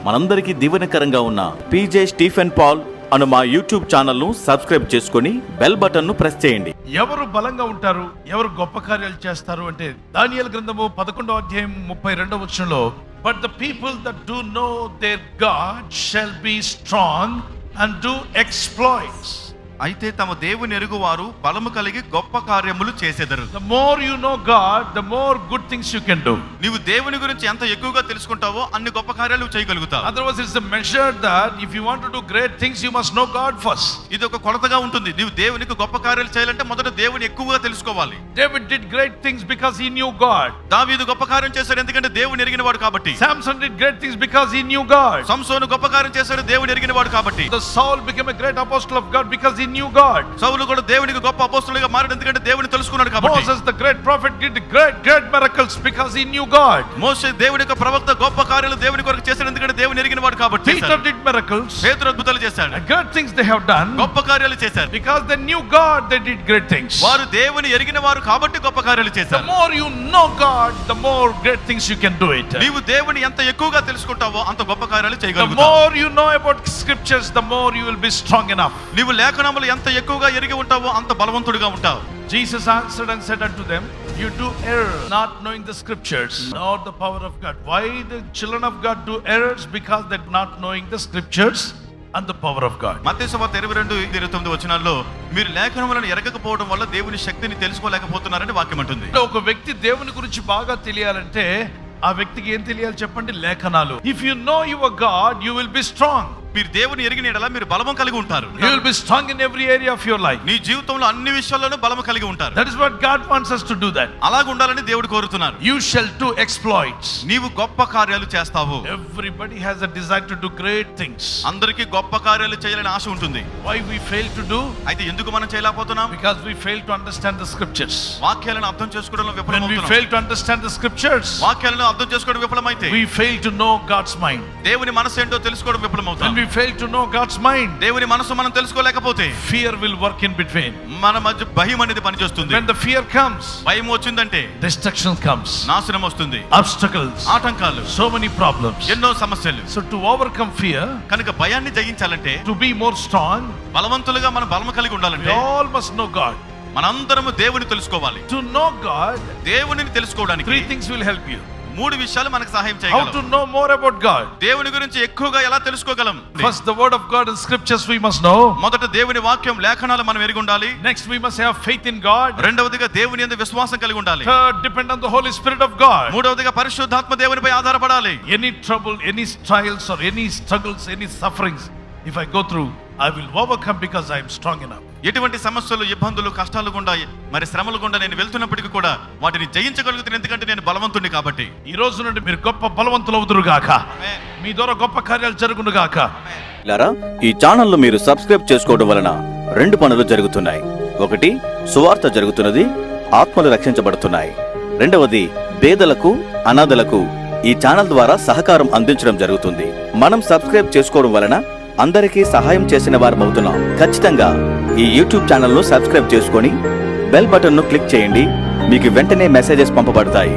మనందరికీ దీవెనకరంగా ఉన్న పీజే స్టీఫెన్ పాల్ అను మా యూట్యూబ్ ఛానల్ను సబ్స్క్రైబ్ చేసుకుని బెల్ బటన్ను ప్రెస్ చేయండి. ఎవరు బలంగా ఉంటారు, ఎవరు గొప్ప కార్యాలు చేస్తారు అంటే దానియేలు గ్రంథము 11వ అధ్యాయం 32వ వచనంలో, but the people that do know their God shall be strong and do exploits. అయితే తమ దేవుని ఎరుగువారు బలము కలిగి గొప్ప కార్యములు చేసెదరు. The more you know God, the more good things you can do. నీవు దేవుని గురించి ఎంత ఎక్కువగా తెలుసుకుంటావో అన్ని గొప్ప కార్యాలు చేయగలుగుతావు. Otherwise it's a measure that if you want to do great things you must know God first. ఇది ఒక కొలతగా ఉంటుంది. నీవు దేవునికి గొప్ప కార్యాలు చేయాలంటే మొదట దేవుని ఎక్కువగా తెలుసుకోవాలి. David did great things because he knew God. దావీదు గొప్ప కార్యం చేశాడు ఎందుకంటే దేవుని ఎరిగినవాడు కాబట్టి. Samson did great things because he knew God. సంసోను గొప్ప కార్యం చేశాడు దేవుని ఎరిగినవాడు కాబట్టి. The Saul became a great apostle of God because he knew God. సౌలు కూడా దేవునికి గొప్ప అపోస్తలుడిగా మారాడు ఎందుకంటే దేవుని తెలుసుకున్నాడు కాబట్టి. Moses the great prophet did great miracles because he knew God. మోషే దేవుని యొక్క ప్రవక్త గొప్ప కార్యాలు దేవుని కొరకు చేశాడు ఎందుకంటే దేవుని ఎరిగినవాడు కాబట్టి. Peter did miracles. పేతురు అద్భుతాలు చేశాడు. Great things they have done. గొప్ప కార్యాలు చేశారు. Because they knew God, they did great things. వారు దేవుని ఎరిగినవారు కాబట్టి గొప్ప కార్యాలు చేశారు. The more you know God, the more great things you can do it. నీవు దేవుని ఎంత ఎక్కువగా తెలుసుకుంటావో అంత గొప్ప కార్యాలు The చేయగలుగుతావు. more you know about scriptures, the more you will be strong enough. నీవు లేఖనములు ఎంత ఎక్కువగా ఎరిగి ఉంటావో అంత బలవంతుడిగా ఉంటావు. Jesus answered and said unto them, you do err, not knowing the scriptures, nor the power of God. Why the children of God do errors? Because they not knowing the scriptures and the power of God. మత్తయి సువార్త 22:29 వచనాల్లో మీరు లేఖనములను ఎరగకపోవడం వల్ల దేవుని శక్తిని తెలుసుకోలేకపోతున్నారని వాక్యం అంటుంది. ఒక వ్యక్తి దేవుని గురించి బాగా తెలియాలంటే ఆ వ్యక్తికి ఏం తెలియాలి చెప్పండి? లేఖనాలు. If you know your God, you will be strong. మీరు దేవుని ఎరిగిన యెడల మీరు బలము కలిగి ఉంటారు. You will be strong in every area of your life. నీ జీవితంలో అన్ని విషయాల్లోనూ బలము కలిగి ఉంటారు. That is what God wants us to do that. అలాగ ఉండాలని దేవుడు కోరుతున్నారు. You shall do exploits. నీవు గొప్ప కార్యాలు చేస్తావు. Everybody has a desire to do great things. అందరికీ గొప్ప కార్యాలు చేయాలని ఆశ ఉంటుంది. Why we fail to do? అయితే ఎందుకు మనం చేయలేకపోతున్నాం? Because we fail to understand the scriptures. వాక్యాలను అర్థం చేసుకోవడంలో When we విఫలమవుతున్నాం. fail to understand the scriptures, వాక్యాలను అర్థం చేసుకోవడం విఫలమైతే we fail to know God's mind. దేవుని మనసు ఏంటో తెలుసుకోవడం విఫలమవుతాం. When we fail to know God's mind, దేవుని మనసు మనం తెలుసుకోలేకపోతే fear will work in between. మన మధ్య భయం అనేది పనిచేస్తుంది. When the fear comes, భయం వచ్చిందంటే destruction comes, నాశనం వస్తుంది, obstacles, ఆటంకాలు, so many problems. ఎన్నో సమస్యలు. So to overcome fear, కనుక భయాన్ని జయించాలంటే, to be more strong, బలవంతులుగా మనం బలము కలిగి we ఉండాలంటే all must know God. మనందరము దేవుని తెలుసుకోవాలి. To know God, దేవునిని తెలుసుకోవడానికి 3 things will help you. 3 విషయాలు మనకు సహాయం How చేయగలవు. to know more about God? దేవుని గురించి ఎక్కువగా ఎలా తెలుసుకోగలం? First, the word of God and scriptures we must know. మొదట దేవుని వాక్యం లేఖనాలు మనం ఎరిగి ఉండాలి. Next, we must have faith in God. రెండవదిగా దేవుని యందు విశ్వాసం కలిగి ఉండాలి. Third, depend on the Holy Spirit of God. మూడవదిగా పరిశుద్ధాత్మ దేవునిపై ఆధారపడాలి. Any trouble, any trials or any struggles, any sufferings, if I go through, I will overcome because I am strong enough. ఎటువంటి సమస్యలు, ఇబ్బందులు, కష్టాలు గుండా మరి శ్రమలు గుండా నేను వెళ్తున్నప్పటికీ కూడా వాటిని జయించగలుగుతాను ఎందుకంటే నేను బలవంతుడిని కాబట్టి. ఈ రోజు నుండి మీరు గొప్ప బలవంతులు అవుదురు గాక. మీ ద్వారా గొప్ప కార్యాలు జరుగును గాక. లారా, ఈ ఛానల్ను మీరు సబ్స్క్రైబ్ చేసుకోవడం వలన 2 పనులు జరుగుతున్నాయి. ఒకటి, సువార్త జరుగుతున్నది, ఆత్మలు రక్షించబడుతున్నాయి. రెండవది, పేదలకు, అనాథలకు ఈ ఛానల్ ద్వారా సహకారం అందించడం జరుగుతుంది. మనం సబ్స్క్రైబ్ చేసుకోవడం వలన అందరికీ సహాయం చేసిన వారం అవుతున్నాం. ఖచ్చితంగా ఈ యూట్యూబ్ ఛానల్ను సబ్స్క్రైబ్ చేసుకొని బెల్ బటన్ను క్లిక్ చేయండి. మీకు వెంటనే మెసేజెస్ పంపబడతాయి.